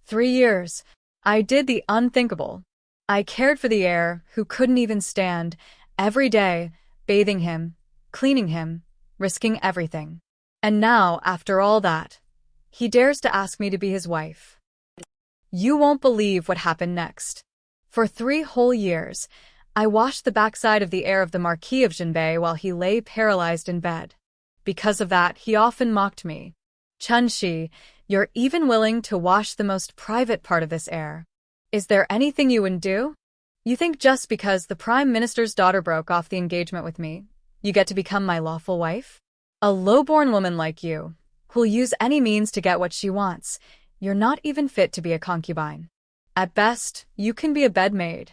3 years. I did the unthinkable. I cared for the heir, who couldn't even stand, every day, bathing him, cleaning him, risking everything. And now, after all that, he dares to ask me to be his wife. You won't believe what happened next. For 3 whole years, I washed the backside of the heir of the Marquis of Zhenbei while he lay paralyzed in bed. Because of that, he often mocked me. Chun Xi, you're even willing to wash the most private part of this heir. Is there anything you wouldn't do? You think just because the Prime Minister's daughter broke off the engagement with me, you get to become my lawful wife? A low-born woman like you, who'll use any means to get what she wants, you're not even fit to be a concubine. At best, you can be a bedmaid.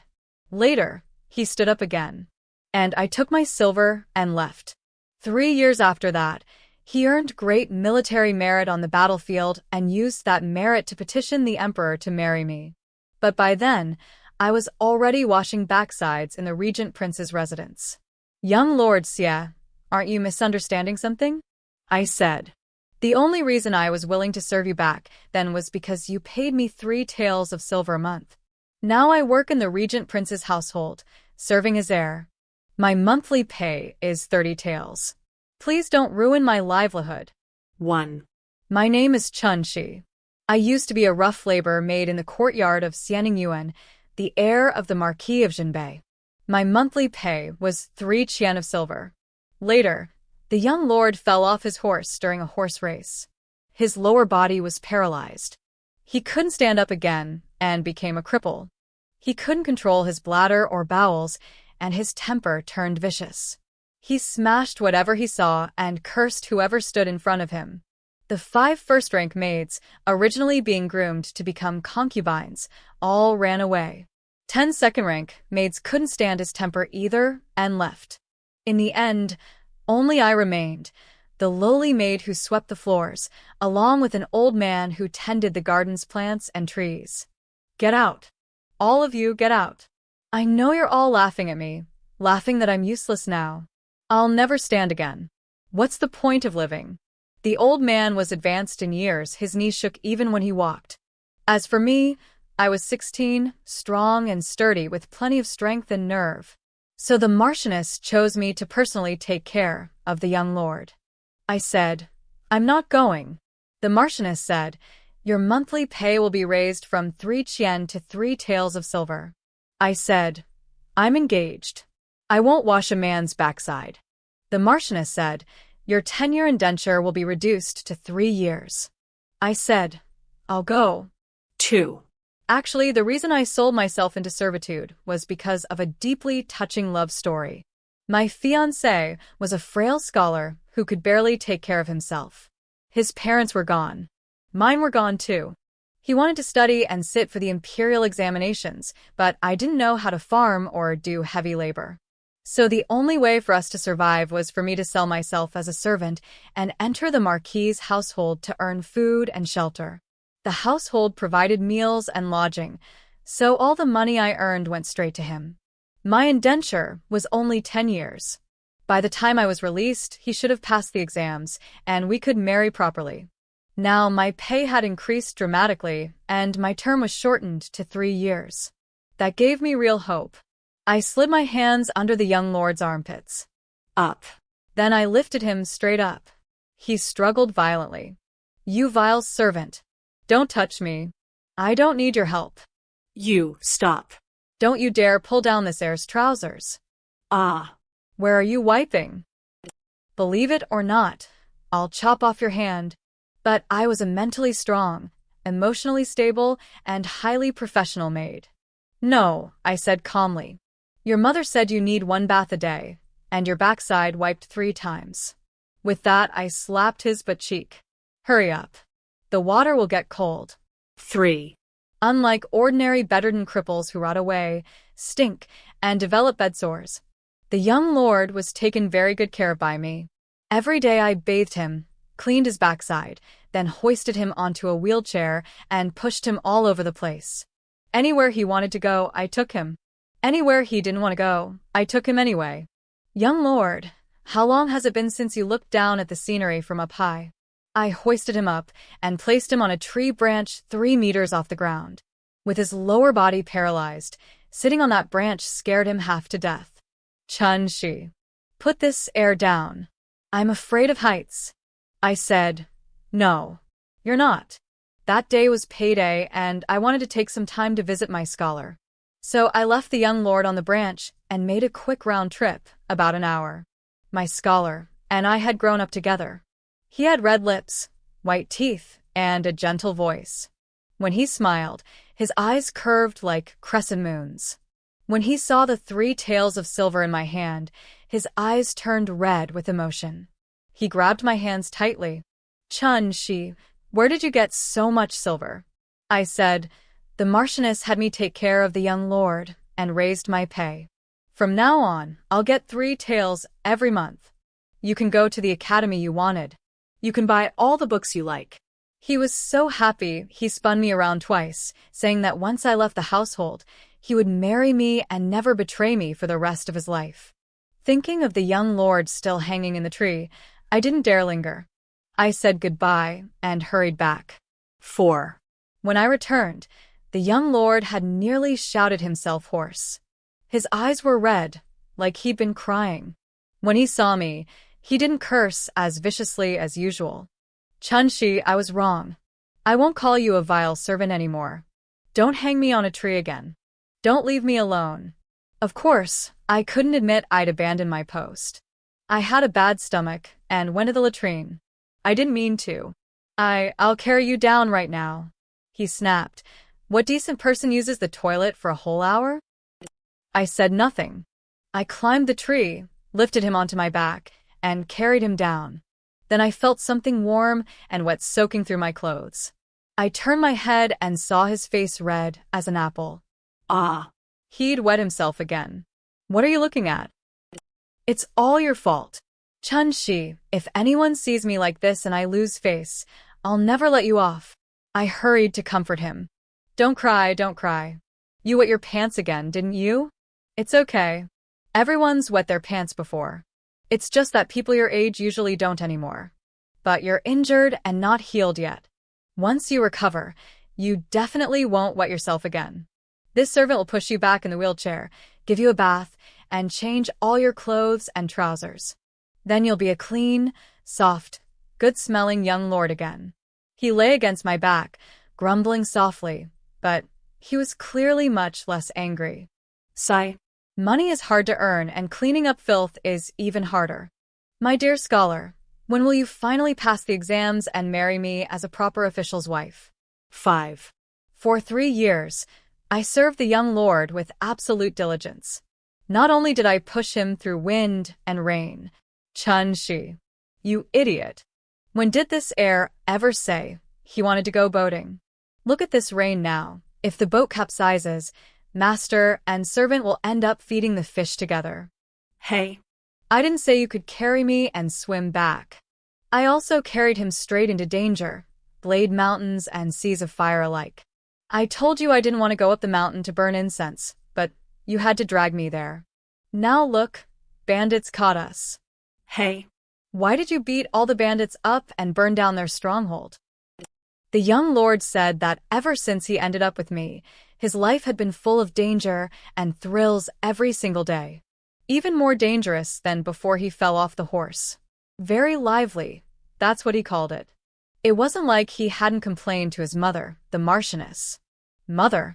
Later, he stood up again. And I took my silver and left. 3 years after that, he earned great military merit on the battlefield and used that merit to petition the emperor to marry me. But by then, I was already washing backsides in the regent prince's residence. Young Lord Xie, aren't you misunderstanding something? I said. The only reason I was willing to serve you back then was because you paid me 3 taels of silver a month. Now I work in the regent prince's household, serving his heir. My monthly pay is 30 taels. Please don't ruin my livelihood. 1. My name is Chun Xi. I used to be a rough labor maid in the courtyard of Xie Ningyuan, the heir of the Marquis of Zhenbei. My monthly pay was 3 qian of silver. Later, the young lord fell off his horse during a horse race. His lower body was paralyzed. He couldn't stand up again and became a cripple. He couldn't control his bladder or bowels, and his temper turned vicious. He smashed whatever he saw and cursed whoever stood in front of him. The 5 first-rank maids, originally being groomed to become concubines, all ran away. 10 second-rank maids couldn't stand his temper either and left. In the end, only I remained, the lowly maid who swept the floors, along with an old man who tended the garden's plants and trees. Get out. All of you, get out. I know you're all laughing at me, laughing that I'm useless now. I'll never stand again. What's the point of living? The old man was advanced in years, his knees shook even when he walked. As for me, I was 16, strong and sturdy with plenty of strength and nerve. So the Marchioness chose me to personally take care of the young lord. I said, I'm not going. The Marchioness said, your monthly pay will be raised from 3 qian to 3 taels of silver. I said, I'm engaged. I won't wash a man's backside. The Marchioness said, your tenure indenture will be reduced to 3 years. I said, I'll go. 2. Actually, the reason I sold myself into servitude was because of a deeply touching love story. My fiancé was a frail scholar who could barely take care of himself. His parents were gone. Mine were gone too. He wanted to study and sit for the imperial examinations, but I didn't know how to farm or do heavy labor. So the only way for us to survive was for me to sell myself as a servant and enter the Marquis's household to earn food and shelter. The household provided meals and lodging, so all the money I earned went straight to him. My indenture was only 10 years. By the time I was released, he should have passed the exams, and we could marry properly. Now my pay had increased dramatically, and my term was shortened to 3 years. That gave me real hope. I slid my hands under the young lord's armpits. Up. Then I lifted him straight up. He struggled violently. You vile servant. Don't touch me. I don't need your help. You, stop. Don't you dare pull down this heir's trousers. Ah. Where are you wiping? Believe it or not, I'll chop off your hand. But I was a mentally strong, emotionally stable, and highly professional maid. No, I said calmly. Your mother said you need 1 bath a day, and your backside wiped 3 times. With that, I slapped his butt cheek. Hurry up. The water will get cold. 3. Unlike ordinary bedridden cripples who rot away, stink, and develop bedsores, the young lord was taken very good care of by me. Every day I bathed him, cleaned his backside, then hoisted him onto a wheelchair and pushed him all over the place. Anywhere he wanted to go, I took him. Anywhere he didn't want to go, I took him anyway. Young lord, how long has it been since you looked down at the scenery from up high? I hoisted him up and placed him on a tree branch 3 meters off the ground. With his lower body paralyzed, sitting on that branch scared him half to death. Chun Xi. Put this heir down. I'm afraid of heights. I said, no, you're not. That day was payday and I wanted to take some time to visit my scholar. So I left the young lord on the branch and made a quick round trip, about an hour. My scholar and I had grown up together. He had red lips, white teeth, and a gentle voice. When he smiled, his eyes curved like crescent moons. When he saw the 3 tails of silver in my hand, his eyes turned red with emotion. He grabbed my hands tightly. Chun Xi, where did you get so much silver? I said, the Marchioness had me take care of the young lord and raised my pay. From now on, I'll get 3 taels every month. You can go to the academy you wanted. You can buy all the books you like. He was so happy he spun me around twice, saying that once I left the household, he would marry me and never betray me for the rest of his life. Thinking of the young lord still hanging in the tree, I didn't dare linger. I said goodbye and hurried back. 4. When I returned, the young lord had nearly shouted himself hoarse. His eyes were red, like he'd been crying. When he saw me, he didn't curse as viciously as usual. Chun Xi, I was wrong. I won't call you a vile servant anymore. Don't hang me on a tree again. Don't leave me alone. Of course, I couldn't admit I'd abandoned my post. I had a bad stomach and went to the latrine. I didn't mean to. I'll carry you down right now. He snapped. What decent person uses the toilet for a whole hour? I said nothing. I climbed the tree, lifted him onto my back, and carried him down. Then I felt something warm and wet soaking through my clothes. I turned my head and saw his face red as an apple. Ah. He'd wet himself again. What are you looking at? It's all your fault. Chun Xi, if anyone sees me like this and I lose face, I'll never let you off. I hurried to comfort him. Don't cry, don't cry. You wet your pants again, didn't you? It's okay. Everyone's wet their pants before. It's just that people your age usually don't anymore. But you're injured and not healed yet. Once you recover, you definitely won't wet yourself again. This servant will push you back in the wheelchair, give you a bath, and change all your clothes and trousers. Then you'll be a clean, soft, good-smelling young lord again. He lay against my back, grumbling softly, but he was clearly much less angry. Sigh. Money is hard to earn, and cleaning up filth is even harder. My dear scholar, when will you finally pass the exams and marry me as a proper official's wife? 5. For 3 years, I served the young lord with absolute diligence. Not only did I push him through wind and rain. Chun Xi, you idiot. When did this heir ever say he wanted to go boating? Look at this rain now. If the boat capsizes, master and servant will end up feeding the fish together. Hey. I didn't say you could carry me and swim back. I also carried him straight into danger, blade mountains and seas of fire alike. I told you I didn't want to go up the mountain to burn incense, but you had to drag me there. Now look, bandits caught us. Hey. Why did you beat all the bandits up and burn down their stronghold? The young lord said that ever since he ended up with me, his life had been full of danger and thrills every single day. Even more dangerous than before he fell off the horse. Very lively, that's what he called it. It wasn't like he hadn't complained to his mother, the Marchioness. Mother,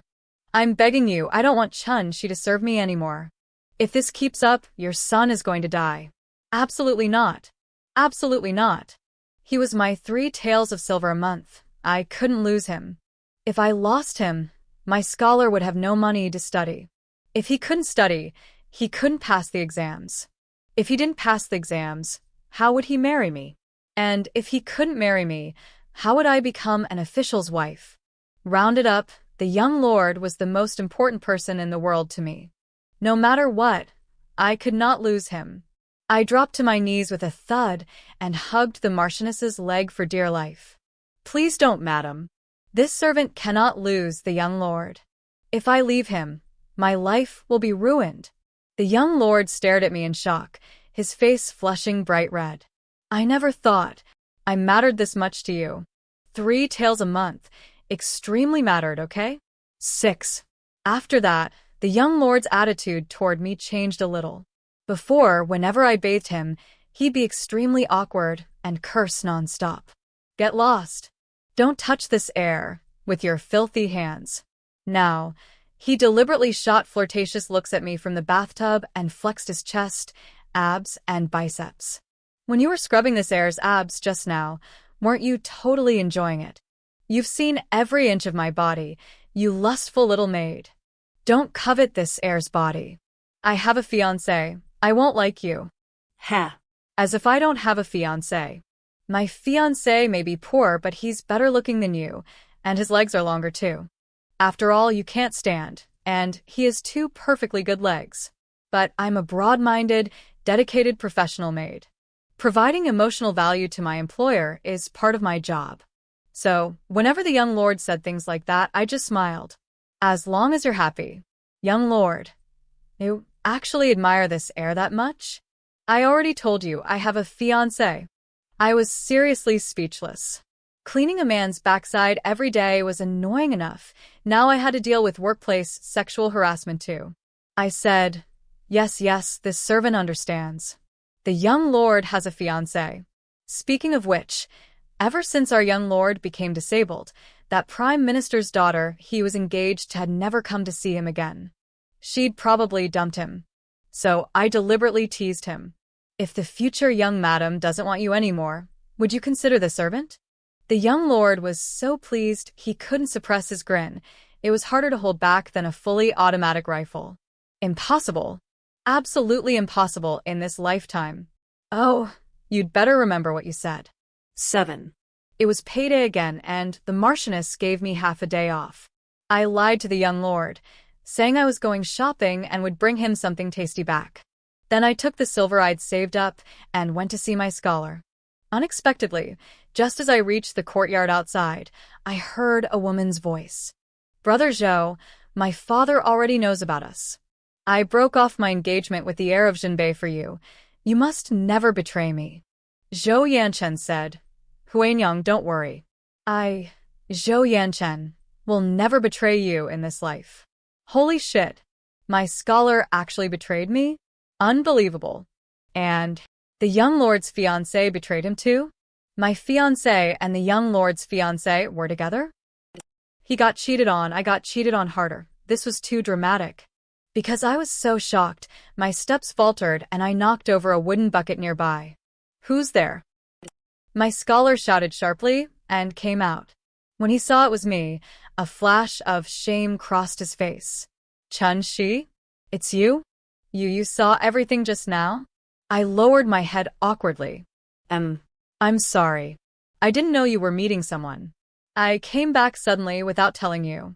I'm begging you, I don't want Chun Xi to serve me anymore. If this keeps up, your son is going to die. Absolutely not. Absolutely not. He was my 3 taels of silver a month. I couldn't lose him. If I lost him, my scholar would have no money to study. If he couldn't study, he couldn't pass the exams. If he didn't pass the exams, how would he marry me? And if he couldn't marry me, how would I become an official's wife? Rounded up, the young lord was the most important person in the world to me. No matter what, I could not lose him. I dropped to my knees with a thud and hugged the Marchioness's leg for dear life. Please don't, madam. This servant cannot lose the young lord. If I leave him, my life will be ruined. The young lord stared at me in shock, his face flushing bright red. I never thought I mattered this much to you. 3 taels a month. Extremely mattered, okay? 6. After that, the young lord's attitude toward me changed a little. Before, whenever I bathed him, he'd be extremely awkward and curse nonstop. Get lost. Don't touch this air with your filthy hands. Now, he deliberately shot flirtatious looks at me from the bathtub and flexed his chest, abs, and biceps. When you were scrubbing this air's abs just now, weren't you totally enjoying it? You've seen every inch of my body, you lustful little maid. Don't covet this air's body. I have a fiancé. I won't like you. Ha. As if I don't have a fiancé. My fiancé may be poor, but he's better looking than you, and his legs are longer too. After all, you can't stand, and he has 2 perfectly good legs. But I'm a broad-minded, dedicated professional maid. Providing emotional value to my employer is part of my job. So, whenever the young lord said things like that, I just smiled. As long as you're happy. Young lord, you actually admire this air that much? I already told you I have a fiancé. I was seriously speechless. Cleaning a man's backside every day was annoying enough. Now I had to deal with workplace sexual harassment too. I said, yes, this servant understands. The young lord has a fiancé. Speaking of which, ever since our young lord became disabled, that prime minister's daughter he was engaged to had never come to see him again. She'd probably dumped him. So I deliberately teased him. If the future young madam doesn't want you anymore, would you consider the servant? The young lord was so pleased he couldn't suppress his grin. It was harder to hold back than a fully automatic rifle. Impossible. Absolutely impossible in this lifetime. Oh, you'd better remember what you said. 7. It was payday again, and the Marchioness gave me half a day off. I lied to the young lord, saying I was going shopping and would bring him something tasty back. Then I took the silver I'd saved up and went to see my scholar. Unexpectedly, just as I reached the courtyard outside, I heard a woman's voice. Brother Zhou, my father already knows about us. I broke off my engagement with the heir of Zhenbei for you. You must never betray me. Zhou Yanchen said, Huanyang, don't worry. Zhou Yanchen, will never betray you in this life. Holy shit. My scholar actually betrayed me? Unbelievable. And the young lord's fiancé betrayed him too? My fiancé and the young lord's fiancé were together? He got cheated on, I got cheated on harder. This was too dramatic. Because I was so shocked, my steps faltered and I knocked over a wooden bucket nearby. Who's there? My scholar shouted sharply and came out. When he saw it was me, a flash of shame crossed his face. Chun Xi? It's you? You saw everything just now? I lowered my head awkwardly. I'm sorry. I didn't know you were meeting someone. I came back suddenly without telling you.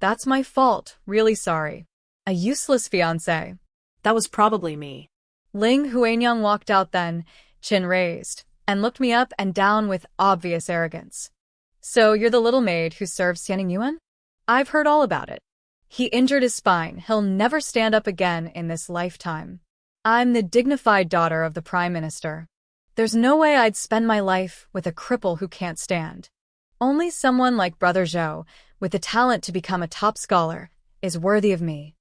That's my fault, really sorry. A useless fiancé. That was probably me. Ling Huanyang walked out then, chin raised, and looked me up and down with obvious arrogance. So you're the little maid who serves Xie Ningyuan? I've heard all about it. He injured his spine. He'll never stand up again in this lifetime. I'm the dignified daughter of the Prime Minister. There's no way I'd spend my life with a cripple who can't stand. Only someone like Brother Zhou, with the talent to become a top scholar, is worthy of me.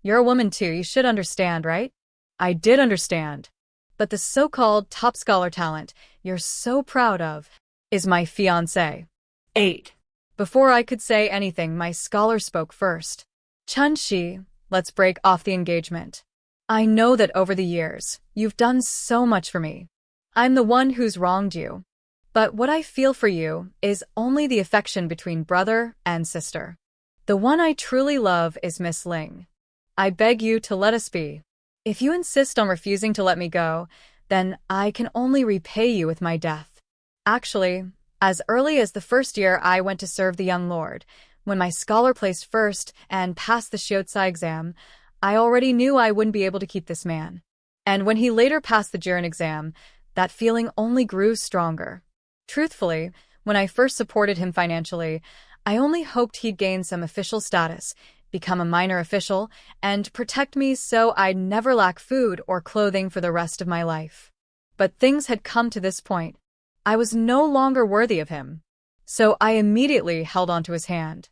You're a woman too, you should understand, right? I did understand. But the so-called top scholar talent you're so proud of is my fiancé. 8. Before I could say anything, my scholar spoke first. Chun Xi, let's break off the engagement. I know that over the years, you've done so much for me. I'm the one who's wronged you. But what I feel for you is only the affection between brother and sister. The one I truly love is Miss Ling. I beg you to let us be. If you insist on refusing to let me go, then I can only repay you with my death. Actually, as early as the first year I went to serve the young lord, when my scholar placed first and passed the Xiuzai exam, I already knew I wouldn't be able to keep this man. And when he later passed the Jiren exam, that feeling only grew stronger. Truthfully, when I first supported him financially, I only hoped he'd gain some official status, become a minor official, and protect me so I'd never lack food or clothing for the rest of my life. But things had come to this point. I was no longer worthy of him. So I immediately held onto his hand.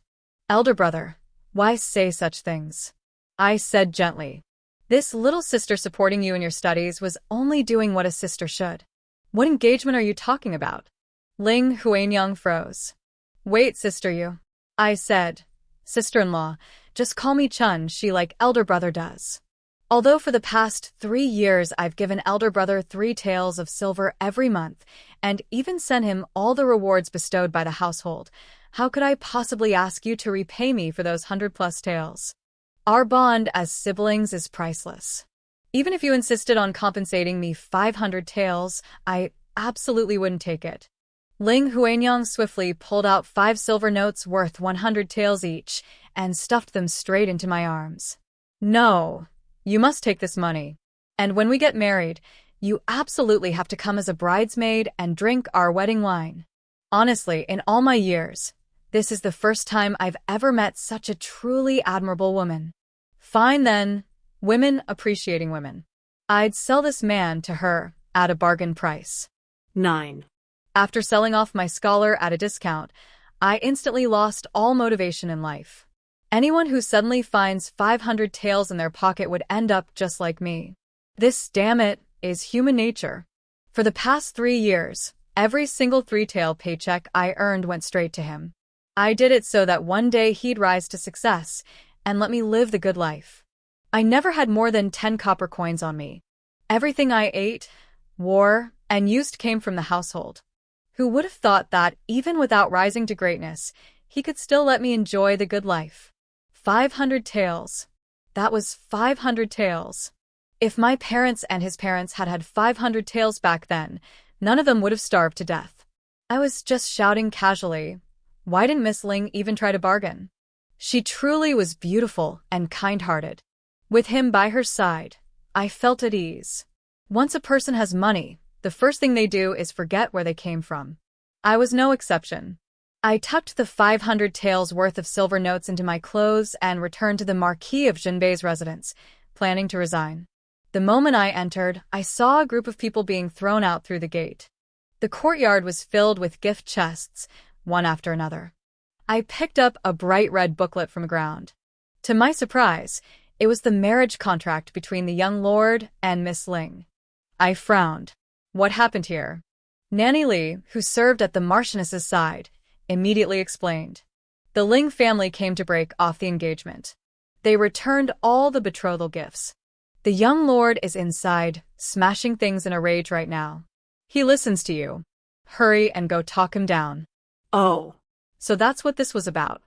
Elder brother, why say such things? I said gently. This little sister supporting you in your studies was only doing what a sister should. What engagement are you talking about? Ling Huanyang froze. Wait, sister you. I said. Sister-in-law, just call me Chun Xi like elder brother does. Although for the past 3 years I've given elder brother 3 taels of silver every month, and even sent him all the rewards bestowed by the household, how could I possibly ask you to repay me for those 100+ taels? Our bond as siblings is priceless. Even if you insisted on compensating me 500 taels, I absolutely wouldn't take it. Ling Huanyang swiftly pulled out 5 silver notes worth 100 taels each and stuffed them straight into my arms. No, you must take this money. And when we get married, you absolutely have to come as a bridesmaid and drink our wedding wine. Honestly, in all my years, this is the first time I've ever met such a truly admirable woman. Fine then, women appreciating women. I'd sell this man to her at a bargain price. 9. After selling off my scholar at a discount, I instantly lost all motivation in life. Anyone who suddenly finds 500 taels in their pocket would end up just like me. This, damn it, is human nature. For the past 3 years, every single 3-tael paycheck I earned went straight to him. I did it so that one day he'd rise to success and let me live the good life. I never had more than 10 copper coins on me. Everything I ate, wore, and used came from the household. Who would have thought that, even without rising to greatness, he could still let me enjoy the good life? 500 taels. That was 500 taels. If my parents and his parents had had 500 taels back then, none of them would have starved to death. I was just shouting casually. Why didn't Miss Ling even try to bargain? She truly was beautiful and kind-hearted. With him by her side, I felt at ease. Once a person has money, the first thing they do is forget where they came from. I was no exception. I tucked the 500 taels worth of silver notes into my clothes and returned to the Marquis of Zhenbei's residence, planning to resign. The moment I entered, I saw a group of people being thrown out through the gate. The courtyard was filled with gift chests, one after another. I picked up a bright red booklet from the ground. To my surprise, it was the marriage contract between the young lord and Miss Ling. I frowned. What happened here? Nanny Li, who served at the Marchioness's side, immediately explained. The Ling family came to break off the engagement. They returned all the betrothal gifts. The young lord is inside, smashing things in a rage right now. He listens to you. Hurry and go talk him down. Oh. So that's what this was about.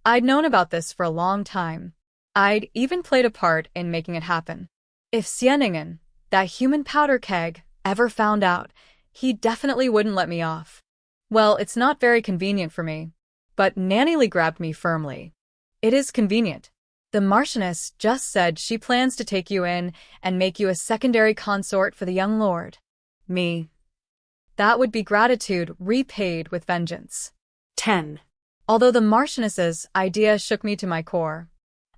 I'd known about this for a long time. I'd even played a part in making it happen. If Xie Ningyuan, that human powder keg, ever found out, he definitely wouldn't let me off. Well, it's not very convenient for me. But Nanny Li grabbed me firmly. It is convenient. The Marchioness just said she plans to take you in and make you a secondary consort for the young lord. Me. That would be gratitude repaid with vengeance. 10. Although the Marchioness's idea shook me to my core,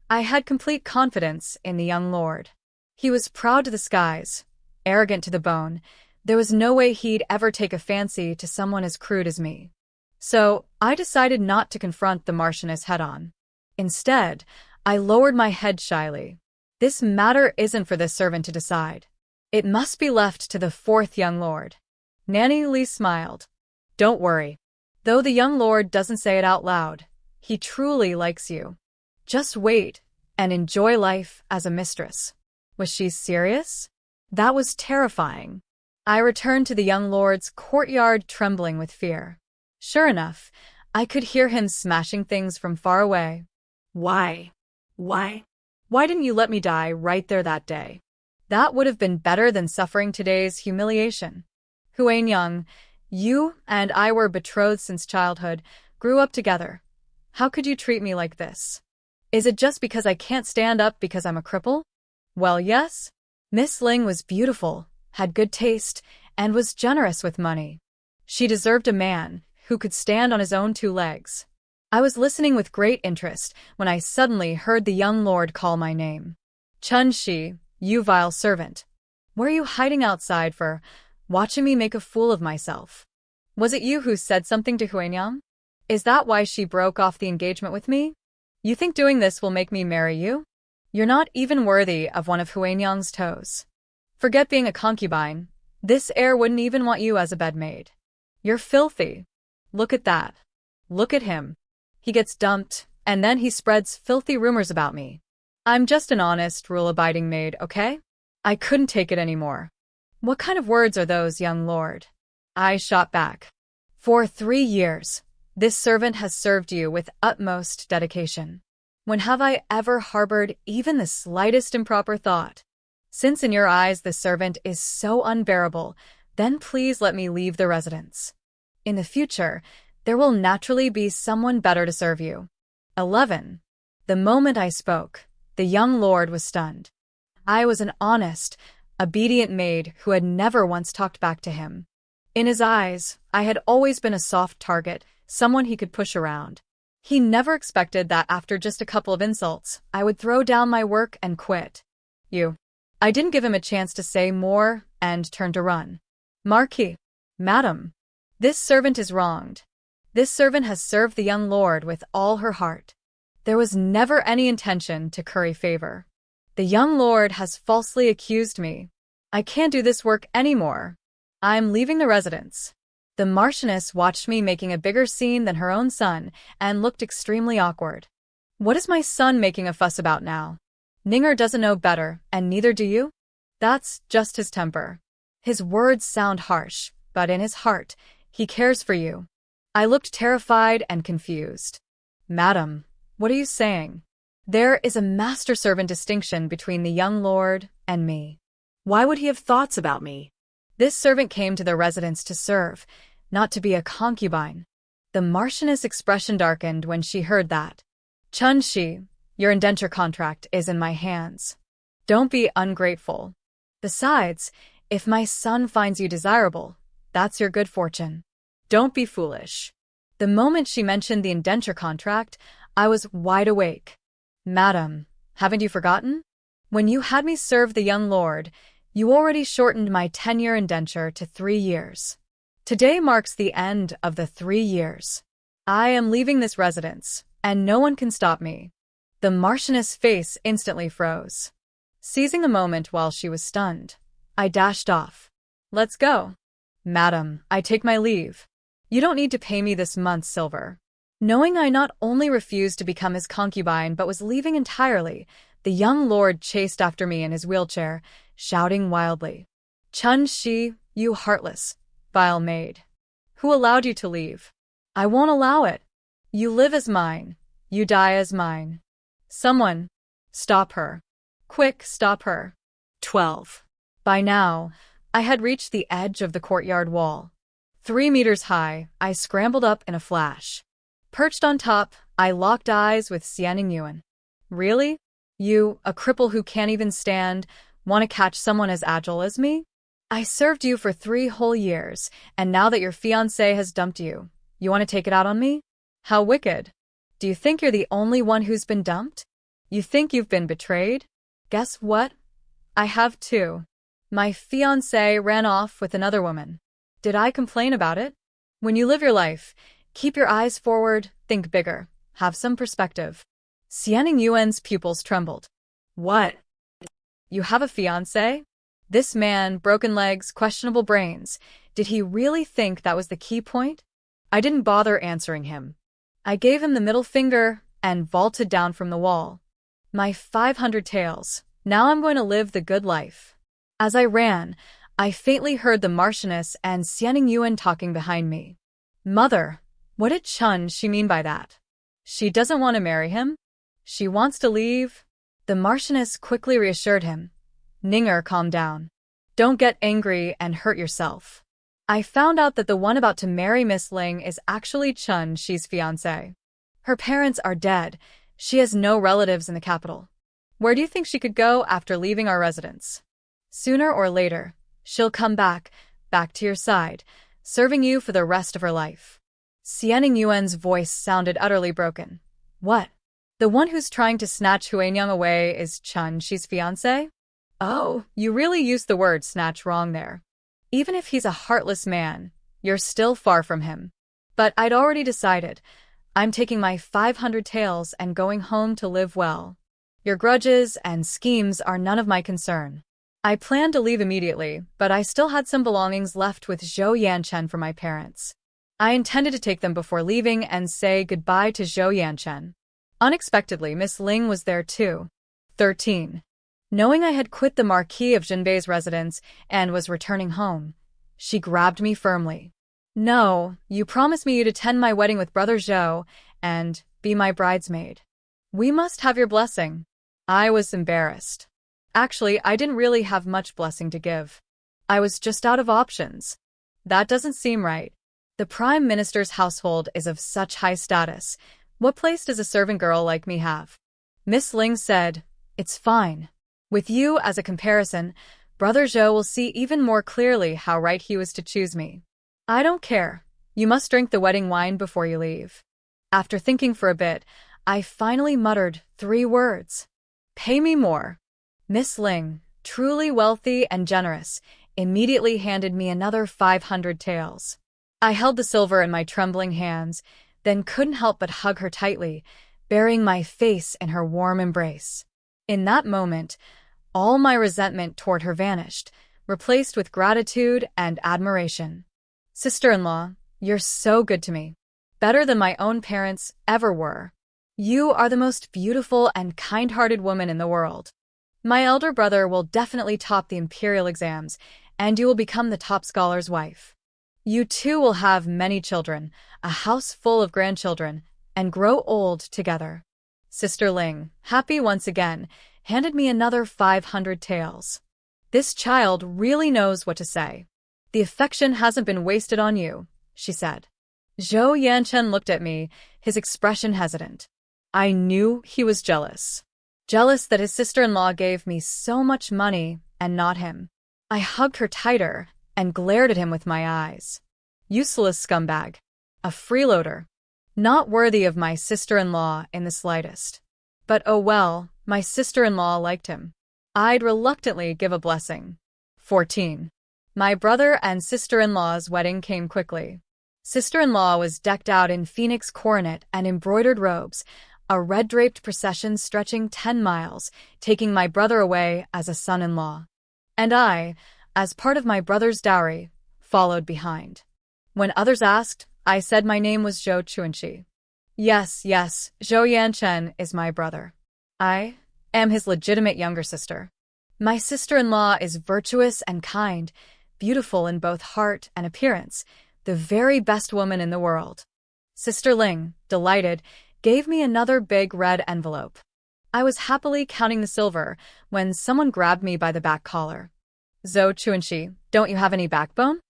I had complete confidence in the young lord. He was proud to the skies, arrogant to the bone. There was no way he'd ever take a fancy to someone as crude as me. So, I decided not to confront the Marchioness head-on. Instead, I lowered my head shyly. This matter isn't for this servant to decide. It must be left to the 4th young lord. Nanny Li smiled. Don't worry. Though the young lord doesn't say it out loud, he truly likes you. Just wait and enjoy life as a mistress. Was she serious? That was terrifying. I returned to the young lord's courtyard trembling with fear. Sure enough, I could hear him smashing things from far away. Why? Why? Why didn't you let me die right there that day? That would have been better than suffering today's humiliation. Huanyang, you and I were betrothed since childhood, grew up together. How could you treat me like this? Is it just because I can't stand up because I'm a cripple? Well, yes. Miss Ling was beautiful, had good taste, and was generous with money. She deserved a man who could stand on his own 2 legs. I was listening with great interest when I suddenly heard the young lord call my name. Chun Xi, you vile servant. What are you hiding outside for, watching me make a fool of myself? Was it you who said something to Huanyang? Is that why she broke off the engagement with me? You think doing this will make me marry you? You're not even worthy of one of Huanyang's toes. Forget being a concubine. This heir wouldn't even want you as a bedmaid. You're filthy. Look at that. Look at him. He gets dumped, and then he spreads filthy rumors about me. I'm just an honest, rule-abiding maid, okay? I couldn't take it anymore. What kind of words are those, young lord? I shot back. For 3 years, this servant has served you with utmost dedication. When have I ever harbored even the slightest improper thought? Since in your eyes the servant is so unbearable, then please let me leave the residence. In the future, there will naturally be someone better to serve you. 11. The moment I spoke, the young lord was stunned. I was an honest, obedient maid who had never once talked back to him. In his eyes, I had always been a soft target, someone he could push around. He never expected that after just a couple of insults, I would throw down my work and quit. I didn't give him a chance to say more and turned to run. Marquis, madam, this servant is wronged. This servant has served the young lord with all her heart. There was never any intention to curry favor. The young lord has falsely accused me. I can't do this work anymore. I'm leaving the residence. The Marchioness watched me making a bigger scene than her own son and looked extremely awkward. What is my son making a fuss about now? Ninger doesn't know better, and neither do you? That's just his temper. His words sound harsh, but in his heart, he cares for you. I looked terrified and confused. Madam, what are you saying? There is a master-servant distinction between the young lord and me. Why would he have thoughts about me? This servant came to the residence to serve, not to be a concubine. The Marchioness' expression darkened when she heard that. Chun Xi, your indenture contract is in my hands. Don't be ungrateful. Besides, if my son finds you desirable, that's your good fortune. Don't be foolish. The moment she mentioned the indenture contract, I was wide awake. Madam, haven't you forgotten? When you had me serve the young lord, you already shortened my 10-year indenture to 3 years. Today marks the end of the 3 years. I am leaving this residence, and no one can stop me. The Marchioness' face instantly froze. Seizing the moment while she was stunned, I dashed off. Let's go. Madam, I take my leave. You don't need to pay me this month's silver. Knowing I not only refused to become his concubine but was leaving entirely, the young lord chased after me in his wheelchair, shouting wildly. Chun Xi, you heartless, vile maid. Who allowed you to leave? I won't allow it. You live as mine. You die as mine. Someone, stop her. Quick, stop her. 12. By now, I had reached the edge of the courtyard wall. 3 meters high, I scrambled up in a flash. Perched on top, I locked eyes with Xie Ningyuan. Really? You, a cripple who can't even stand, want to catch someone as agile as me? I served you for 3 whole years, and now that your fiancé has dumped you, you want to take it out on me? How wicked. Do you think you're the only one who's been dumped? You think you've been betrayed? Guess what? I have too. My fiancé ran off with another woman. Did I complain about it? When you live your life, keep your eyes forward, think bigger, have some perspective. Xie Ningyuan's pupils trembled. What? You have a fiancé? This man, broken legs, questionable brains. Did he really think that was the key point? I didn't bother answering him. I gave him the middle finger and vaulted down from the wall. My 500 taels. Now I'm going to live the good life. As I ran, I faintly heard the Marchioness and Xie Ningyuan talking behind me. Mother, what did Chun Xi mean by that? She doesn't want to marry him? She wants to leave? The Marchioness quickly reassured him. Ninger, calm down. Don't get angry and hurt yourself. I found out that the one about to marry Miss Ling is actually Chun Xi's fiancé. Her parents are dead. She has no relatives in the capital. Where do you think she could go after leaving our residence? Sooner or later, she'll come back to your side, serving you for the rest of her life. Xie Ningyuan's voice sounded utterly broken. What? The one who's trying to snatch Huanyang away is Chun Xi's fiancé? Oh, you really used the word snatch wrong there. Even if he's a heartless man, You're still far from him. But I'd already decided. I'm taking my 500 taels and going home to live well. Your grudges and schemes are none of my concern. I planned to leave immediately, but I still had some belongings left with Zhou Yanchen for my parents. I intended to take them before leaving and say goodbye to Zhou Yanchen. Unexpectedly, Miss Ling was there too. 13. Knowing I had quit the Marquis of Zhenbei's residence and was returning home, she grabbed me firmly. No, you promised me you'd attend my wedding with Brother Zhou and be my bridesmaid. We must have your blessing. I was embarrassed. Actually, I didn't really have much blessing to give. I was just out of options. That doesn't seem right. The Prime Minister's household is of such high status. What place does a servant girl like me have? Miss Ling said, It's fine. With you as a comparison, Brother Zhou will see even more clearly how right he was to choose me. I don't care. You must drink the wedding wine before you leave. After thinking for a bit, I finally muttered 3 words. Pay me more. Miss Ling, truly wealthy and generous, immediately handed me another 500 taels. I held the silver in my trembling hands, then couldn't help but hug her tightly, burying my face in her warm embrace. In that moment, all my resentment toward her vanished, replaced with gratitude and admiration. Sister-in-law, you're so good to me. Better than my own parents ever were. You are the most beautiful and kind-hearted woman in the world. My elder brother will definitely top the imperial exams, and you will become the top scholar's wife. You too will have many children, a house full of grandchildren, and grow old together. Sister Ling, happy once again, handed me another 500 taels. This child really knows what to say. The affection hasn't been wasted on you, she said. Zhou Yanchen looked at me, his expression hesitant. I knew he was jealous. Jealous that his sister-in-law gave me so much money and not him. I hugged her tighter and glared at him with my eyes. Useless scumbag. A freeloader. Not worthy of my sister-in-law in the slightest. But oh well, my sister-in-law liked him. I'd reluctantly give a blessing. 14. My brother and sister-in-law's wedding came quickly. Sister-in-law was decked out in phoenix coronet and embroidered robes, a red-draped procession stretching 10 miles, taking my brother away as a son-in-law. And I, as part of my brother's dowry, followed behind. When others asked, I said my name was Zhou Chuanxi. Yes, Zhou Yanchen is my brother. I am his legitimate younger sister. My sister-in-law is virtuous and kind, beautiful in both heart and appearance, the very best woman in the world. Sister Ling, delighted, gave me another big red envelope. I was happily counting the silver when someone grabbed me by the back collar. Zhou Chuanxi, don't you have any backbone?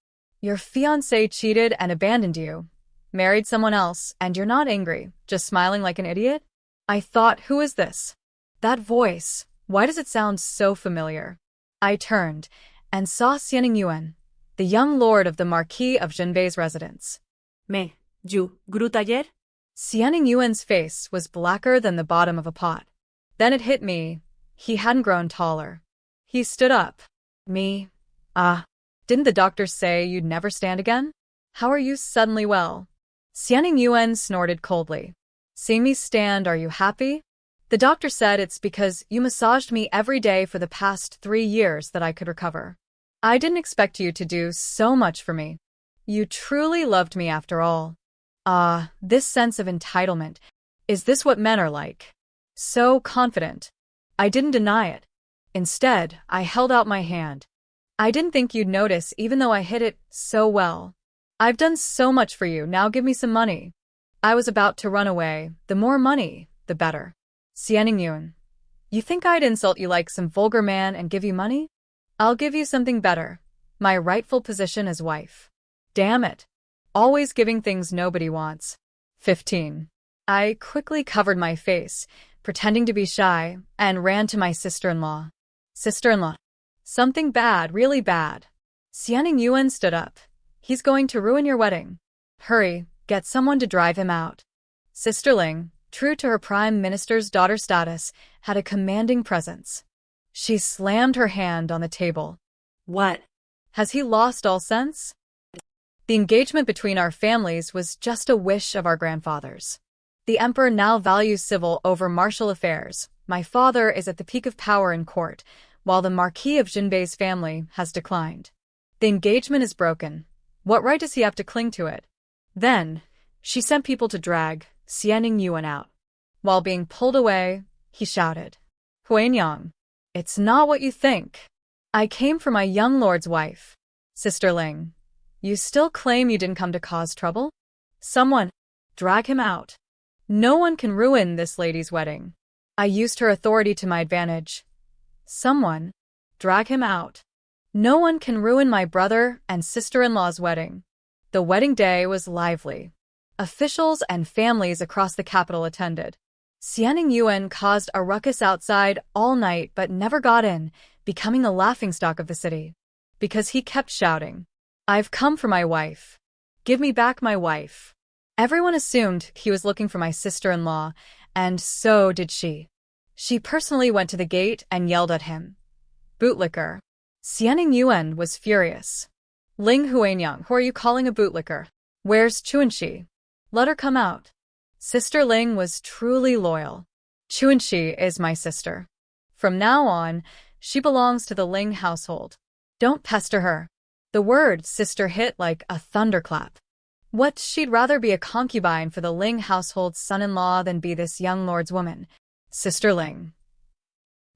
Your fiancé cheated and abandoned you, married someone else, and you're not angry, just smiling like an idiot? I thought, who is this? That voice, why does it sound so familiar? I turned and saw Xie Ningyuan, the young lord of the Marquis of Zhenbei's residence. Me, you, grew ayer? Xie Ningyuan's face was blacker than the bottom of a pot. Then it hit me, he hadn't grown taller. He stood up. Me? Didn't the doctor say you'd never stand again? How are you suddenly well? Xie Ningyuan snorted coldly. Seeing me stand, are you happy? The doctor said it's because you massaged me every day for the past 3 years that I could recover. I didn't expect you to do so much for me. You truly loved me after all. This sense of entitlement. Is this what men are like? So confident. I didn't deny it. Instead, I held out my hand. I didn't think you'd notice even though I hit it so well. I've done so much for you, now give me some money. I was about to run away. The more money, the better. Xie Ningyuan, you think I'd insult you like some vulgar man and give you money? I'll give you something better. My rightful position as wife. Damn it. Always giving things nobody wants. 15. I quickly covered my face, pretending to be shy, and ran to my sister-in-law. Sister-in-law. Something bad, really bad. Xie Ningyuan stood up. He's going to ruin your wedding. Hurry, get someone to drive him out. Sister Ling, true to her prime minister's daughter status, had a commanding presence. She slammed her hand on the table. What? Has he lost all sense? The engagement between our families was just a wish of our grandfathers. The emperor now values civil over martial affairs. My father is at the peak of power in court, while the Marquis of Zhenbei's family has declined. The engagement is broken. What right does he have to cling to it? Then, she sent people to drag Xie Ningyuan out. While being pulled away, he shouted, "Huanyang, it's not what you think. I came for my young lord's wife." Sister Ling, you still claim you didn't come to cause trouble? Someone, drag him out. No one can ruin this lady's wedding. I used her authority to my advantage. Someone, drag him out. No one can ruin my brother and sister-in-law's wedding. The wedding day was lively. Officials and families across the capital attended. Xie Ningyuan caused a ruckus outside all night but never got in, becoming a laughingstock of the city. Because he kept shouting, "I've come for my wife. Give me back my wife." Everyone assumed he was looking for my sister-in-law, and so did she. She personally went to the gate and yelled at him, "Bootlicker." Xie Ningyuan was furious. "Ling Huanyang, who are you calling a bootlicker? Where's Chun Xi? Let her come out." Sister Ling was truly loyal. Chun Xi is my sister. From now on, she belongs to the Ling household. Don't pester her. The word sister hit like a thunderclap. What, she'd rather be a concubine for the Ling household's son-in-law than be this young lord's woman. Sister Ling.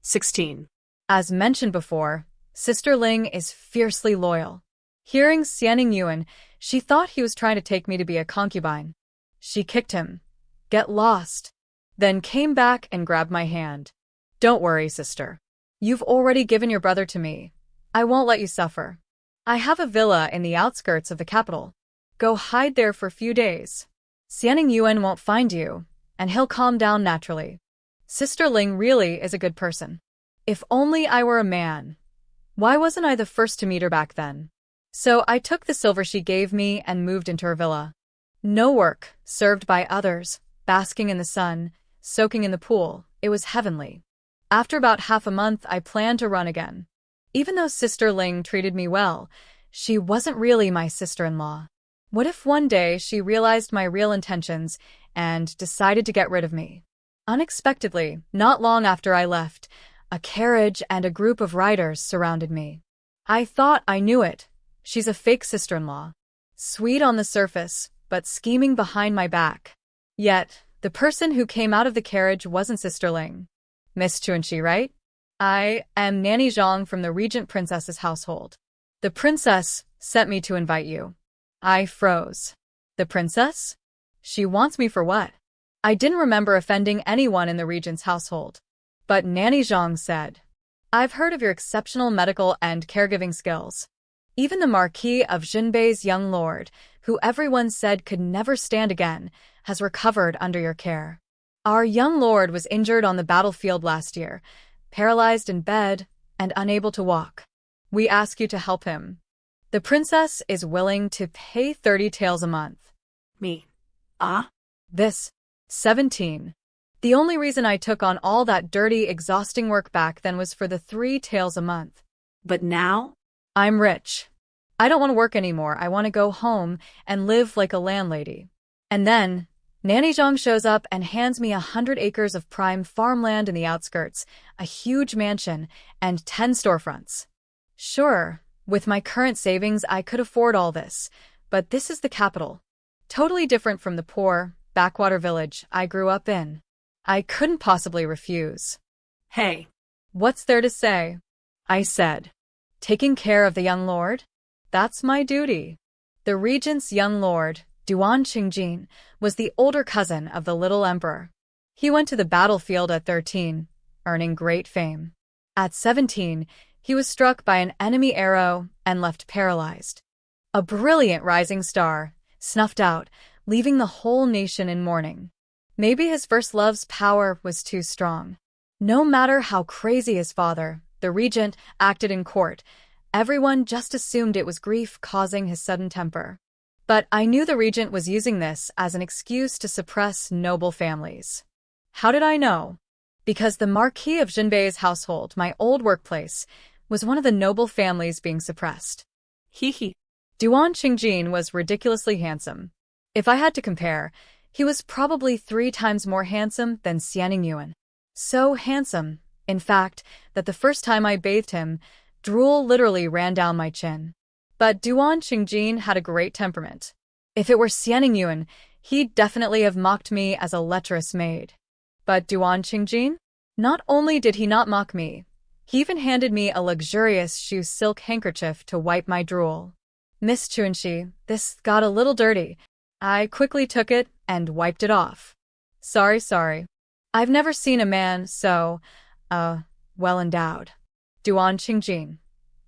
16. As mentioned before, Sister Ling is fiercely loyal. Hearing Xie Ningyuan, she thought he was trying to take me to be a concubine. She kicked him. "Get lost." Then came back and grabbed my hand. "Don't worry, sister. You've already given your brother to me. I won't let you suffer. I have a villa in the outskirts of the capital. Go hide there for a few days. Xie Ningyuan won't find you, and he'll calm down naturally." Sister Ling really is a good person. If only I were a man. Why wasn't I the first to meet her back then? So I took the silver she gave me and moved into her villa. No work, served by others, basking in the sun, soaking in the pool. It was heavenly. After about half a month, I planned to run again. Even though Sister Ling treated me well, she wasn't really my sister-in-law. What if one day she realized my real intentions and decided to get rid of me? Unexpectedly, not long after I left, a carriage and a group of riders surrounded me. I thought I knew it. She's a fake sister-in-law. Sweet on the surface, but scheming behind my back. Yet, the person who came out of the carriage wasn't Sister Ling. "Miss Chun Xi, right? I am Nanny Zhang from the regent princess's household. The princess sent me to invite you." I froze. The princess? She wants me for what? I didn't remember offending anyone in the regent's household. But Nanny Zhang said, "I've heard of your exceptional medical and caregiving skills. Even the Marquis of Zhenbei's young lord, who everyone said could never stand again, has recovered under your care. Our young lord was injured on the battlefield last year, paralyzed in bed and unable to walk. We ask you to help him. The princess is willing to pay 30 taels a month." Me. This. 17. The only reason I took on all that dirty, exhausting work back then was for the 3 taels a month. But now? I'm rich. I don't want to work anymore. I want to go home and live like a landlady. And then, Nanny Zhang shows up and hands me 100 acres of prime farmland in the outskirts, a huge mansion, and 10 storefronts. Sure, with my current savings I could afford all this, but this is the capital. Totally different from the poor, backwater village I grew up in. I couldn't possibly refuse. "Hey. What's there to say?" I said. "Taking care of the young lord? That's my duty." The regent's young lord, Duan Chengjin, was the older cousin of the little emperor. He went to the battlefield at 13, earning great fame. At 17, he was struck by an enemy arrow and left paralyzed. A brilliant rising star, snuffed out, leaving the whole nation in mourning. Maybe his first love's power was too strong. No matter how crazy his father, the regent, acted in court, everyone just assumed it was grief causing his sudden temper. But I knew the regent was using this as an excuse to suppress noble families. How did I know? Because the Marquis of Zhenbei's household, my old workplace, was one of the noble families being suppressed. Hee. Duan Chengjin was ridiculously handsome. If I had to compare, he was probably 3 times more handsome than Xie Ningyuan. So handsome, in fact, that the first time I bathed him, drool literally ran down my chin. But Duan Chengjin had a great temperament. If it were Xie Ningyuan, he'd definitely have mocked me as a lecherous maid. But Duan Chengjin? Not only did he not mock me, he even handed me a luxurious shoe silk handkerchief to wipe my drool. Miss Chun Xi, this got a little dirty. I quickly took it and wiped it off. Sorry. I've never seen a man so, well endowed. Duan Chengjin.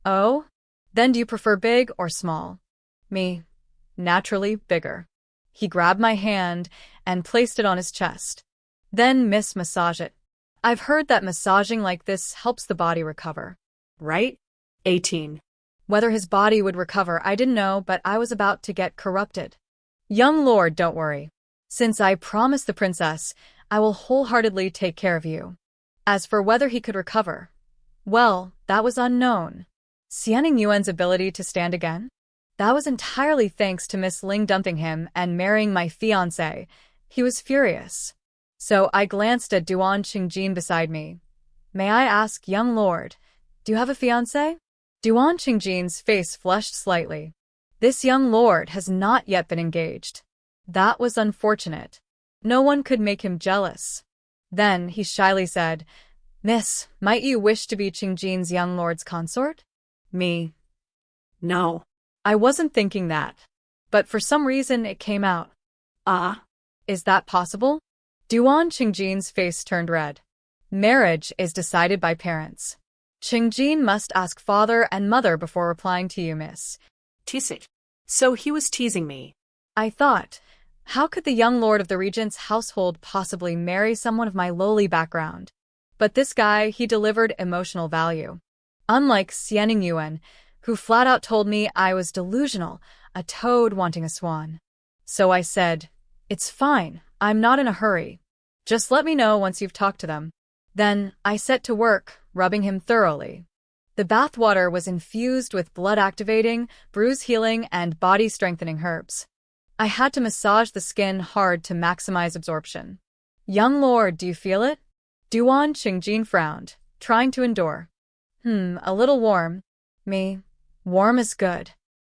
Oh? Then do you prefer big or small? Me. Naturally bigger. He grabbed my hand and placed it on his chest. Then massage it. I've heard that massaging like this helps the body recover. Right? 18. Whether his body would recover, I didn't know, but I was about to get corrupted. Young lord, don't worry. Since I promised the princess, I will wholeheartedly take care of you. As for whether he could recover, well, that was unknown. Xie Ningyuan's ability to stand again? That was entirely thanks to Miss Ling dumping him and marrying my fiancé. He was furious. So I glanced at Duan Chengjin beside me. May I ask, young lord, do you have a fiancé? Duan Chengjin's face flushed slightly. This young lord has not yet been engaged. That was unfortunate. No one could make him jealous. Then he shyly said, Miss, might you wish to be Chengjin's young lord's consort? Me. No. I wasn't thinking that. But for some reason it came out. Is that possible? Duan Chengjin's face turned red. Marriage is decided by parents. Chengjin must ask father and mother before replying to you, miss. Teasing. So he was teasing me. I thought, how could the young lord of the regent's household possibly marry someone of my lowly background? But this guy, he delivered emotional value. Unlike Xie Ningyuan, who flat out told me I was delusional, a toad wanting a swan. So I said, it's fine, I'm not in a hurry. Just let me know once you've talked to them. Then I set to work, rubbing him thoroughly. The bathwater was infused with blood-activating, bruise-healing, and body-strengthening herbs. I had to massage the skin hard to maximize absorption. Young lord, do you feel it? Duan Chengjin frowned, trying to endure. A little warm. Me. Warm is good.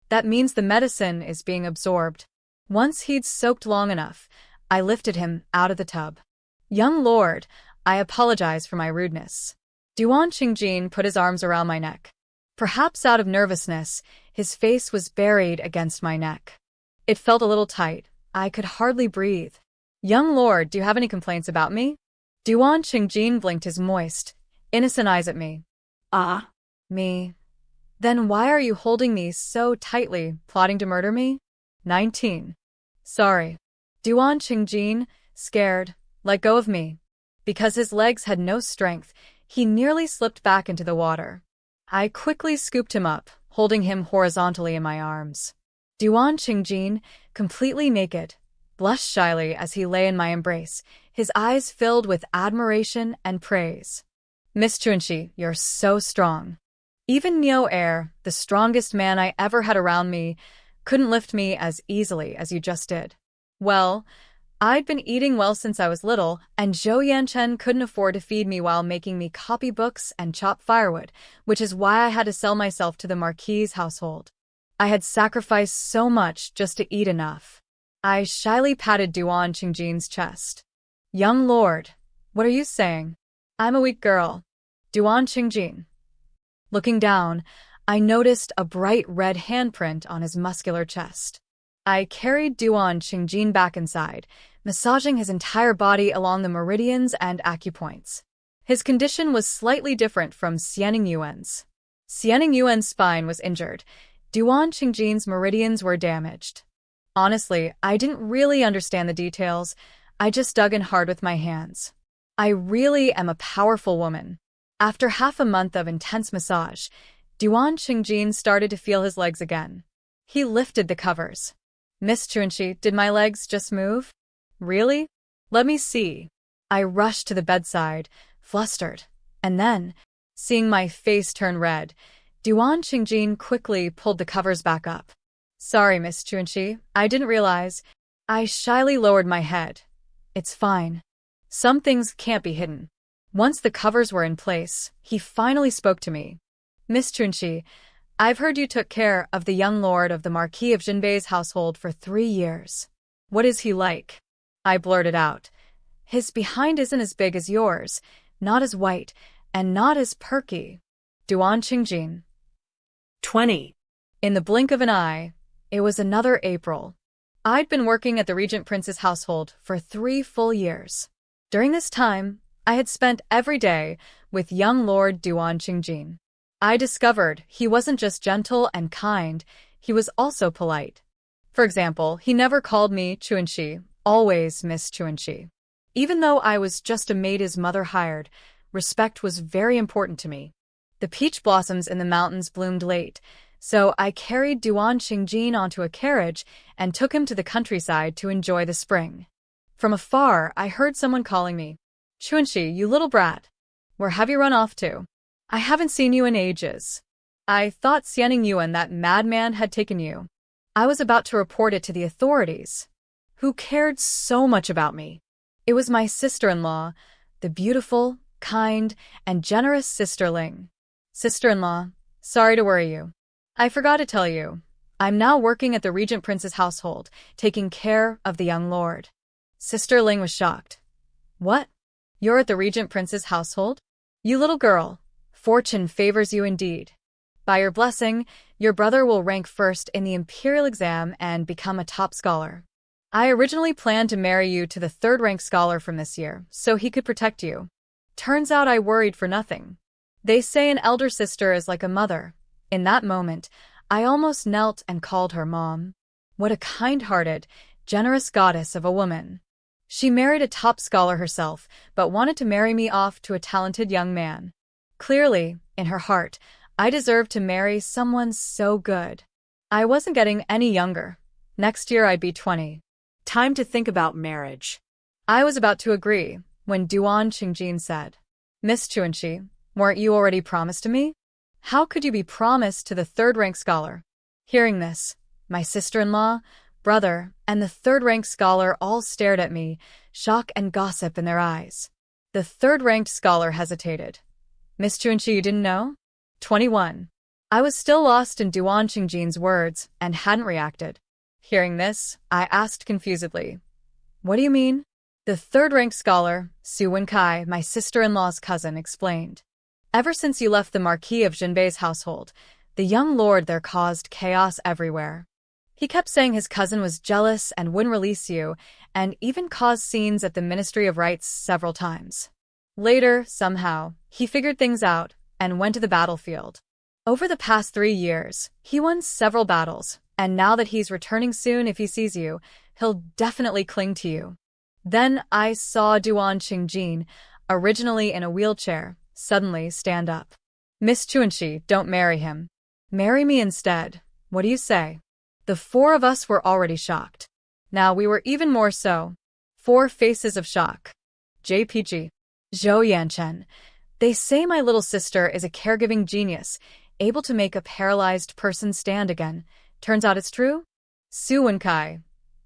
That means the medicine is being absorbed. Once he'd soaked long enough, I lifted him out of the tub. Young lord, I apologize for my rudeness. Duan Chengjin put his arms around my neck. Perhaps out of nervousness, his face was buried against my neck. It felt a little tight. I could hardly breathe. Young lord, do you have any complaints about me? Duan Chengjin blinked his moist, innocent eyes at me. Me. Then why are you holding me so tightly, plotting to murder me? 19. Sorry. Duan Chengjin, scared, let go of me. Because his legs had no strength, he nearly slipped back into the water. I quickly scooped him up, holding him horizontally in my arms. Duan Chengjin, completely naked, blushed shyly as he lay in my embrace, his eyes filled with admiration and praise. Miss Chun Xi, you're so strong. Even Heir, the strongest man I ever had around me, couldn't lift me as easily as you just did. Well, I'd been eating well since I was little, and Zhou Yanchen couldn't afford to feed me while making me copy books and chop firewood, which is why I had to sell myself to the Marquis' household. I had sacrificed so much just to eat enough. I shyly patted Duan Chengjin's chest. Young lord, what are you saying? I'm a weak girl. Duan Chengjin. Looking down, I noticed a bright red handprint on his muscular chest. I carried Duan Chengjin back inside, massaging his entire body along the meridians and acupoints. His condition was slightly different from Xie Ningyuan's. Xie Ningyuan's spine was injured. Duan Chengjin's meridians were damaged. Honestly, I didn't really understand the details. I just dug in hard with my hands. I really am a powerful woman. After half a month of intense massage, Duan Chengjin started to feel his legs again. He lifted the covers. Miss Chun Xi, did my legs just move? Really? Let me see. I rushed to the bedside, flustered, and then, seeing my face turn red, Duan Chengjin quickly pulled the covers back up. Sorry, Miss Chun Xi, I didn't realize. I shyly lowered my head. It's fine. Some things can't be hidden. Once the covers were in place, he finally spoke to me. Miss Chun Xi, I've heard you took care of the young lord of the Marquis of Zhenbei's household for 3 years. What is he like? I blurted out. His behind isn't as big as yours, not as white, and not as perky. Duan Chengjin. 20. In the blink of an eye, it was another April. I'd been working at the Regent Prince's household for 3 full years. During this time, I had spent every day with young Lord Duan Chengjin. I discovered he wasn't just gentle and kind, he was also polite. For example, he never called me Chun Xi, always Miss Chun Xi. Even though I was just a maid his mother hired, respect was very important to me. The peach blossoms in the mountains bloomed late, so I carried Duan Chengjin onto a carriage and took him to the countryside to enjoy the spring. From afar, I heard someone calling me, Chun Xi, you little brat. Where have you run off to? I haven't seen you in ages. I thought Xie Ningyuan, that madman, had taken you. I was about to report it to the authorities. Who cared so much about me? It was my sister-in-law, the beautiful, kind, and generous Sister Ling. Sister-in-law, sorry to worry you. I forgot to tell you. I'm now working at the Regent Prince's household, taking care of the young lord. Sister Ling was shocked. What? You're at the Regent Prince's household? You little girl. Fortune favors you indeed. By your blessing, your brother will rank first in the imperial exam and become a top scholar. I originally planned to marry you to the 3rd-rank scholar from this year, so he could protect you. Turns out I worried for nothing. They say an elder sister is like a mother. In that moment, I almost knelt and called her Mom. What a kind-hearted, generous goddess of a woman. She married a top scholar herself, but wanted to marry me off to a talented young man. Clearly, in her heart, I deserved to marry someone so good. I wasn't getting any younger. Next year I'd be 20. Time to think about marriage. I was about to agree when Duan Chengjin said, Miss Chun Xi, weren't you already promised to me? How could you be promised to the 3rd-rank scholar? Hearing this, my sister-in-law, brother, and the 3rd-rank scholar all stared at me, shock and gossip in their eyes. The 3rd-ranked scholar hesitated. Miss Chun Xi, you didn't know? 21. I was still lost in Duan Chengjin's words and hadn't reacted. Hearing this, I asked confusedly, What do you mean? The 3rd-ranked scholar, Su Wenkai, my sister-in-law's cousin, explained. Ever since you left the Marquis of Zhenbei's household, the young lord there caused chaos everywhere. He kept saying his cousin was jealous and wouldn't release you, and even caused scenes at the Ministry of Rights several times. Later, somehow, he figured things out and went to the battlefield. Over the past 3 years, he won several battles, and now that he's returning soon, if he sees you, he'll definitely cling to you. Then I saw Duan Chengjin, originally in a wheelchair, suddenly stand up. Miss Chun Xi, don't marry him. Marry me instead. What do you say? The 4 of us were already shocked. Now we were even more so. 4 faces of shock. JPG. Zhou Yanchen. They say my little sister is a caregiving genius, able to make a paralyzed person stand again. Turns out it's true? Su Wenkai.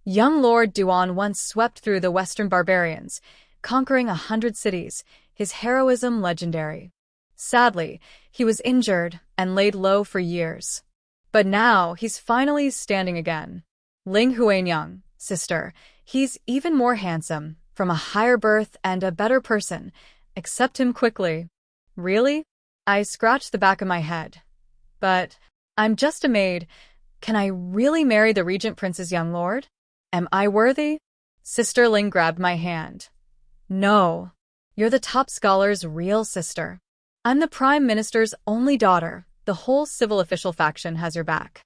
Young Lord Duan once swept through the Western barbarians, conquering 100 cities, his heroism legendary. Sadly, he was injured and laid low for years. But now he's finally standing again. Ling Huanyang, sister, he's even more handsome, from a higher birth and a better person. Accept him quickly. Really? I scratched the back of my head. But I'm just a maid. Can I really marry the Regent Prince's young lord? Am I worthy? Sister Ling grabbed my hand. No. You're the top scholar's real sister. I'm the Prime Minister's only daughter. The whole civil official faction has your back.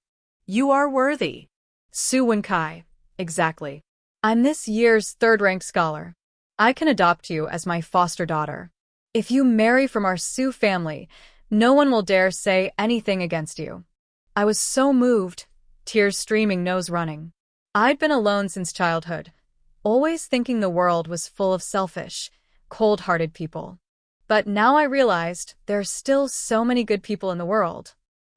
You are worthy. Su Wenkai. Exactly. I'm this year's 3rd-ranked scholar. I can adopt you as my foster daughter. If you marry from our Su family, no one will dare say anything against you. I was so moved, tears streaming, nose running. I'd been alone since childhood, always thinking the world was full of selfish, cold-hearted people. But now I realized there are still so many good people in the world.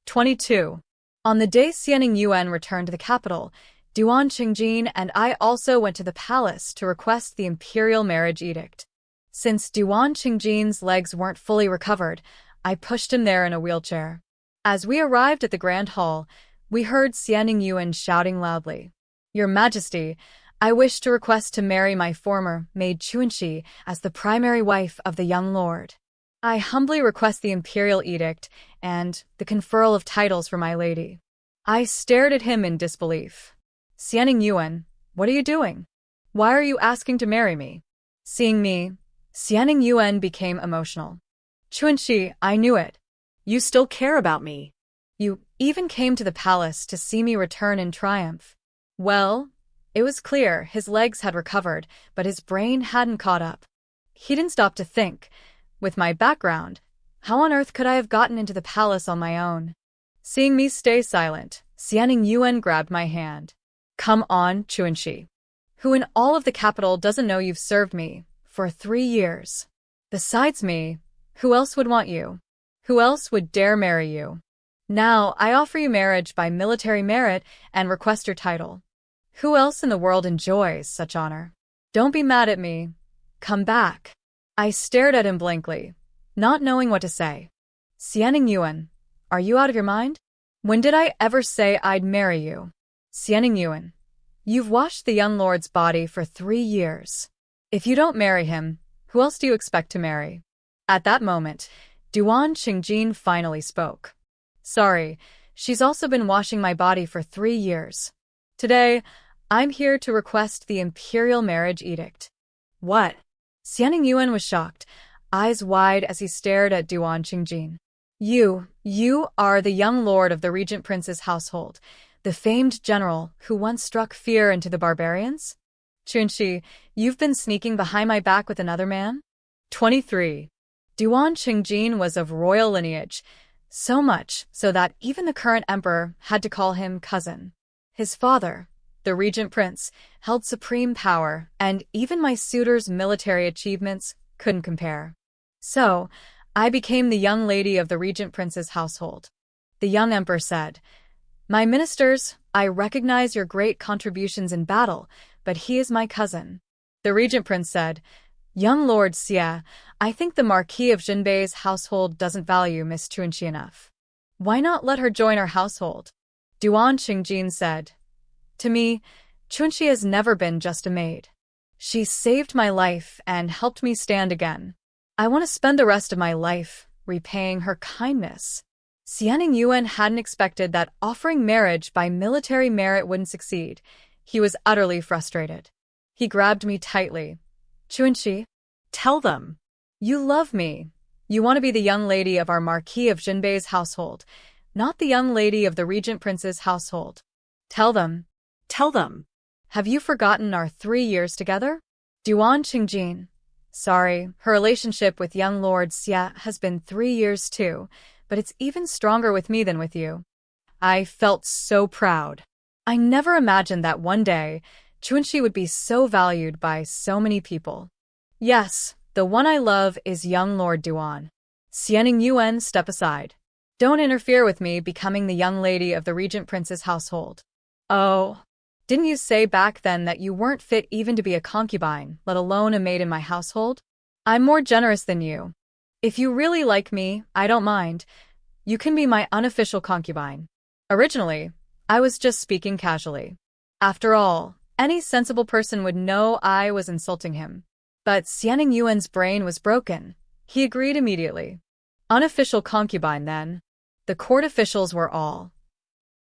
22. On the day Xie Ningyuan returned to the capital, Duan Chengjin and I also went to the palace to request the imperial marriage edict. Since Duan Chengjin's legs weren't fully recovered, I pushed him there in a wheelchair. As we arrived at the grand hall, we heard Xie Ningyuan shouting loudly, "Your Majesty, I wish to request to marry my former Maid Chun Xi as the primary wife of the young lord. I humbly request the imperial edict and the conferral of titles for my lady." I stared at him in disbelief. "Xie Ningyuan, what are you doing? Why are you asking to marry me?" Seeing me, Xie Ningyuan became emotional. "Chun Xi, I knew it. You still care about me. You even came to the palace to see me return in triumph." Well, it was clear his legs had recovered, but his brain hadn't caught up. He didn't stop to think. With my background, how on earth could I have gotten into the palace on my own? Seeing me stay silent, Xie Ningyuan grabbed my hand. "Come on, Chun Xi. Who in all of the capital doesn't know you've served me for 3 years? Besides me, who else would want you? Who else would dare marry you? Now I offer you marriage by military merit and request your title. Who else in the world enjoys such honor? Don't be mad at me. Come back." I stared at him blankly, not knowing what to say. "Xie Ningyuan, are you out of your mind? When did I ever say I'd marry you? Xie Ningyuan, you've washed the young lord's body for 3 years. If you don't marry him, who else do you expect to marry?" At that moment, Duan Chengjin finally spoke. "Sorry, she's also been washing my body for 3 years. Today, I'm here to request the imperial marriage edict." What? Xie Ningyuan was shocked, eyes wide as he stared at Duan Chengjin. You are the young lord of the regent prince's household, the famed general who once struck fear into the barbarians? Chun Xi, you've been sneaking behind my back with another man?" 23. Duan Chengjin was of royal lineage, so much so that even the current emperor had to call him cousin. His father, the regent prince, held supreme power, and even my suitor's military achievements couldn't compare. So, I became the young lady of the regent prince's household. The young emperor said, "My ministers, I recognize your great contributions in battle, but he is my cousin." The regent prince said, "Young Lord Xie, I think the Marquis of Zhenbei's household doesn't value Miss Chun Xi enough. Why not let her join our household?" Duan Chengjin said, "To me, Chun Xi has never been just a maid. She saved my life and helped me stand again. I want to spend the rest of my life repaying her kindness." Xie Ningyuan hadn't expected that offering marriage by military merit wouldn't succeed. He was utterly frustrated. He grabbed me tightly. "Chun Xi, Tell them. you love me. You want to be the young lady of our Marquis of Zhenbei's household, not the young lady of the regent prince's household. Tell them." Tell them. "Have you forgotten our 3 years together?" Duan Chengjin, "Sorry, her relationship with young Lord Xie has been 3 years too, but it's even stronger with me than with you." I felt so proud. I never imagined that one day, Chun Xi would be so valued by so many people. "Yes, the one I love is young Lord Duan." Xie Ningyuan, step aside. Don't interfere with me becoming the young lady of the regent prince's household. Oh, didn't you say back then that you weren't fit even to be a concubine, let alone a maid in my household? I'm more generous than you. If you really like me, I don't mind. You can be my unofficial concubine. Originally, I was just speaking casually. After all, any sensible person would know I was insulting him. But Xie Ningyuan's brain was broken. He agreed immediately. Unofficial concubine, then. The court officials were all.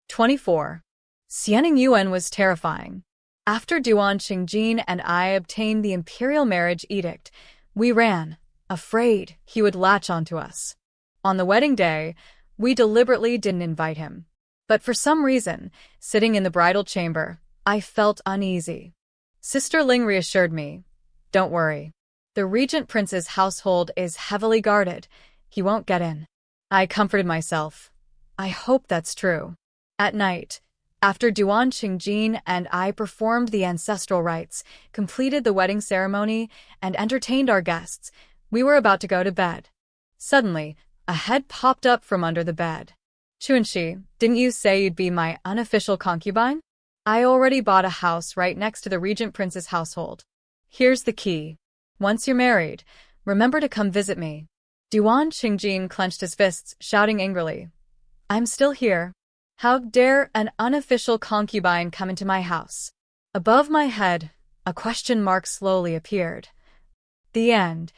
24. Xie Ningyuan was terrifying. After Duan Chengjin and I obtained the imperial marriage edict, we ran, afraid he would latch onto us. On the wedding day, we deliberately didn't invite him. But for some reason, sitting in the bridal chamber, I felt uneasy. Sister Ling reassured me. "Don't worry. The regent prince's household is heavily guarded. He won't get in." I comforted myself. I hope that's true. At night, after Duan Chengjin and I performed the ancestral rites, completed the wedding ceremony, and entertained our guests, we were about to go to bed. Suddenly, a head popped up from under the bed. Chun Xi, didn't you say you'd be my unofficial concubine? I already bought a house right next to the regent prince's household. Here's the key. Once you're married, remember to come visit me. Duan Chengjin clenched his fists, shouting angrily. I'm still here. How dare an unofficial concubine come into my house? Above my head, a question mark slowly appeared. The end.